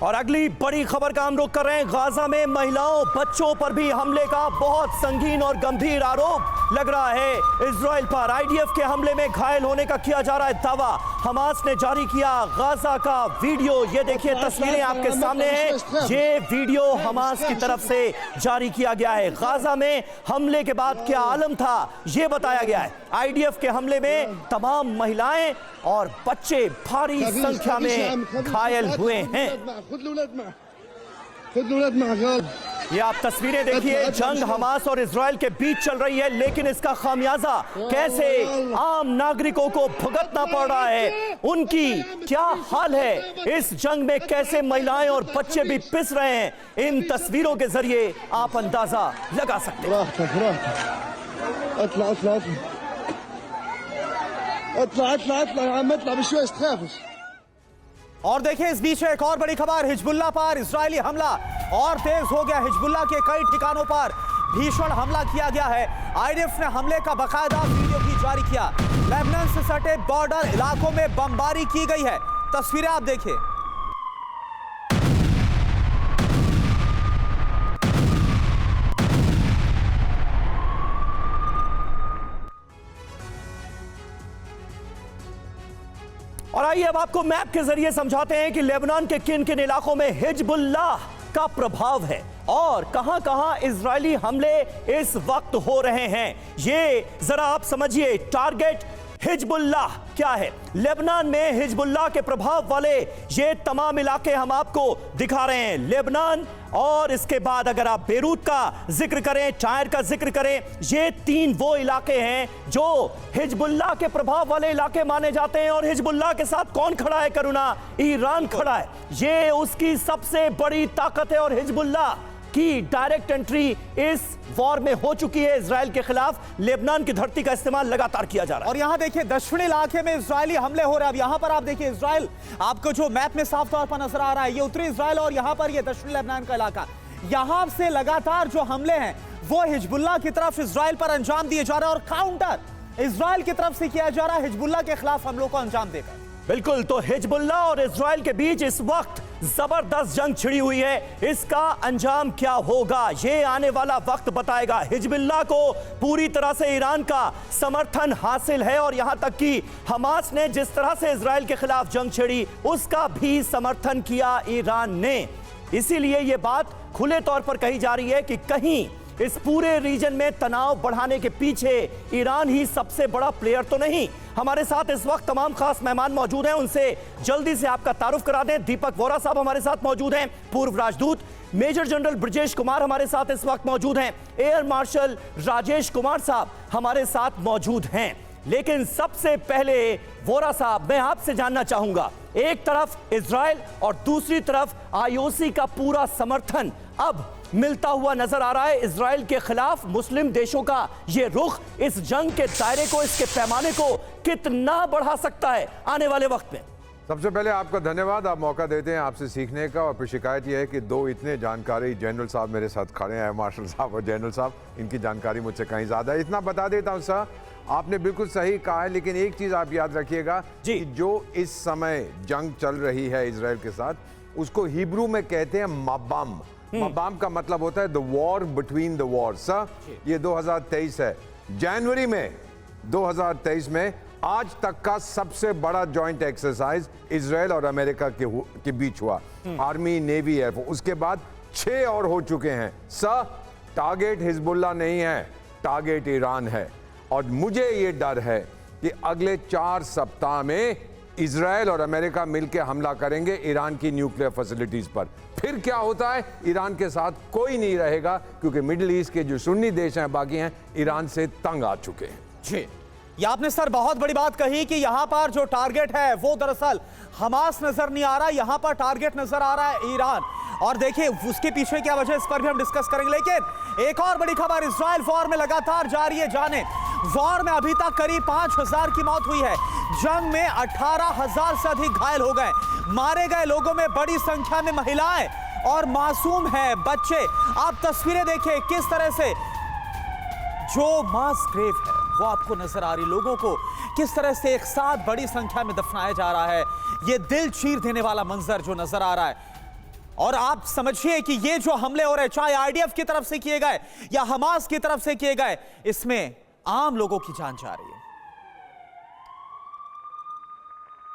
और अगली बड़ी खबर का हम रुख कर रहे हैं। गाजा में महिलाओं बच्चों पर भी हमले का बहुत संगीन और गंभीर आरोप लग रहा है इजराइल पर। आईडीएफ के हमले में घायल होने का किया जा रहा है दावा। हमास ने जारी किया गाजा का वीडियो। ये देखिए तस्वीरें आपके सामने हैं। ये वीडियो हमास की तरफ से जारी किया गया है। गाजा में हमले के बाद क्या आलम था ये बताया गया है। आईडीएफ के हमले में तमाम महिलाएं और बच्चे भारी संख्या में घायल हुए हैं। ये आप तस्वीरें देखिए। जंग हमास और इजराइल के बीच चल रही है, लेकिन इसका खामियाजा कैसे आम नागरिकों को भुगतना पड़ रहा है, उनकी क्या हाल है इस जंग में, कैसे महिलाएं और बच्चे भी पिस रहे हैं, इन तस्वीरों के जरिए आप अंदाजा लगा सकते हैं। और देखिए इस बीच एक और बड़ी खबर, हिजबुल्लाह पर इजरायली हमला और तेज हो गया। हिजबुल्लाह के कई ठिकानों पर भीषण हमला किया गया है। आईडीएफ ने हमले का बाकायदा वीडियो भी जारी किया। लेबनान से सटे बॉर्डर इलाकों में बमबारी की गई है। तस्वीरें आप देखिए। और आइए अब आपको मैप के जरिए समझाते हैं कि लेबनान के किन किन इलाकों में हिजबुल्लाह का प्रभाव है और कहां-कहां इजरायली हमले इस वक्त हो रहे हैं। ये जरा आप समझिए। टारगेट हिजबुल्लाह क्या है। लेबनान में हिजबुल्लाह के प्रभाव वाले ये तमाम इलाके हम आपको दिखा रहे हैं। लेबनान और इसके बाद अगर आप बेरूत का जिक्र करें, टायर का जिक्र करें, ये तीन वो इलाके हैं जो हिजबुल्लाह के प्रभाव वाले इलाके माने जाते हैं। और हिजबुल्लाह के साथ कौन खड़ा है करुणा? ईरान खड़ा है। ये उसकी सबसे बड़ी ताकत है और हिजबुल्लाह की डायरेक्ट एंट्री इस वॉर में हो चुकी है इजराइल के खिलाफ। लेबनान की धरती का इस्तेमाल लगातार किया जा रहा है। और यहां देखिए दक्षिणी इलाके में इजरायली हमले हो रहे हैं। अब यहां पर आप देखिए इजराइल आपको जो मैप में साफ तौर पर नजर आ रहा है, ये उत्तरी इजराइल और यहां पर ये दक्षिणी लेबनान का इलाका। यहां से लगातार जो हमले हैं वो हिजबुल्लाह की तरफ इजराइल पर अंजाम दिए जा रहे हैं और काउंटर इजराइल की तरफ से किया जा रहा है हिजबुल्लाह के खिलाफ हमलों को अंजाम देकर। बिल्कुल, तो हिजबुल्लाह और इजराइल के बीच इस वक्त जबरदस्त जंग छिड़ी हुई है। इसका अंजाम क्या होगा ये आने वाला वक्त बताएगा। हिजबुल्लाह को पूरी तरह से ईरान का समर्थन हासिल है और यहां तक कि हमास ने जिस तरह से इजराइल के खिलाफ जंग छिड़ी उसका भी समर्थन किया ईरान ने। इसीलिए यह बात खुले तौर पर कही जा रही है कि कहीं इस पूरे रीजन में तनाव बढ़ाने के पीछे ईरान ही सबसे बड़ा प्लेयर तो नहीं। हमारे साथ इस वक्त तमाम खास मेहमान मौजूद हैं, उनसे जल्दी से आपका तारुफ करा दें। दीपक वोरा साहब हमारे साथ मौजूद हैं, पूर्व राजदूत। मेजर जनरल ब्रजेश कुमार हमारे साथ इस वक्त मौजूद हैं। एयर मार्शल राजेश कुमार साहब हमारे साथ मौजूद हैं। लेकिन सबसे पहले वोरा साहब, मैं आपसे जानना चाहूंगा, एक तरफ इजराइल और दूसरी तरफ आईओसी का पूरा समर्थन अब मिलता हुआ नजर आ रहा है इजराइल के खिलाफ। मुस्लिम देशों का यह रुख इस जंग के दायरे को, इसके पैमाने को कितना बढ़ा सकता है आने वाले वक्त में? सबसे पहले आपका धन्यवाद, आप मौका देते हैं आपसे सीखने का। और फिर शिकायत यह है कि दो इतने जानकारी जनरल साहब मेरे साथ खड़े हैं, मार्शल साहब और जनरल साहब, इनकी जानकारी मुझसे कहीं ज़्यादा है। इतना बता देता हूँ सर, आपने बिल्कुल सही कहा है, लेकिन एक चीज़ आप याद रखिएगा कि जो इस समय जंग चल रही है इजराइल के साथ, उसको हिब्रू में कहते हैं मबाम। मबाम का मतलब होता है the war between the war. Sir ये 2023 है। जनवरी में 2023 में आज तक का सबसे बड़ा जॉइंट एक्सरसाइज इजराइल और अमेरिका के बीच हुआ। Army, navy, air force. उसके बाद 6 और हो चुके हैं। सर टारगेट हिजबुल्लाह नहीं है, टारगेट ईरान है। और मुझे ये डर है कि अगले 4 सप्ताह में इजराइल और अमेरिका मिलकर हमला करेंगे ईरान की न्यूक्लियर फैसिलिटीज पर। फिर क्या होता है, ईरान के साथ कोई नहीं रहेगा, क्योंकि मिडिल ईस्ट के जो सुन्नी देश हैं बाकी हैं ईरान से तंग आ चुके हैं। जी, ये आपने सर बहुत बड़ी बात कही कि यहां पर जो टारगेट है वो दरअसल हमास नजर नहीं आ रहा, यहां पर टारगेट नजर आ रहा है ईरान। और देखिए उसके पीछे क्या वजह, इस पर भी हम डिस्कस करेंगे। लेकिन एक और बड़ी खबर, इजराइल वॉर में लगातार जारी है जाने। वॉर में अभी तक करीब 5000 की मौत हुई है। जंग में 18,000 से अधिक घायल हो गए। मारे गए लोगों में बड़ी संख्या में महिलाएं और मासूम हैं, बच्चे। आप तस्वीरें देखिए किस तरह से जो मास ग्रेव है वो आपको नजर आ रही, लोगों को किस तरह से एक साथ बड़ी संख्या में दफनाया जा रहा है। ये दिल चीर देने वाला मंजर जो नजर आ रहा है। और आप समझिए कि ये जो हमले हो रहे चाहे आईडीएफ की तरफ से किए गए या हमास की तरफ से किए गए, इसमें आम लोगों की जान जा रही है।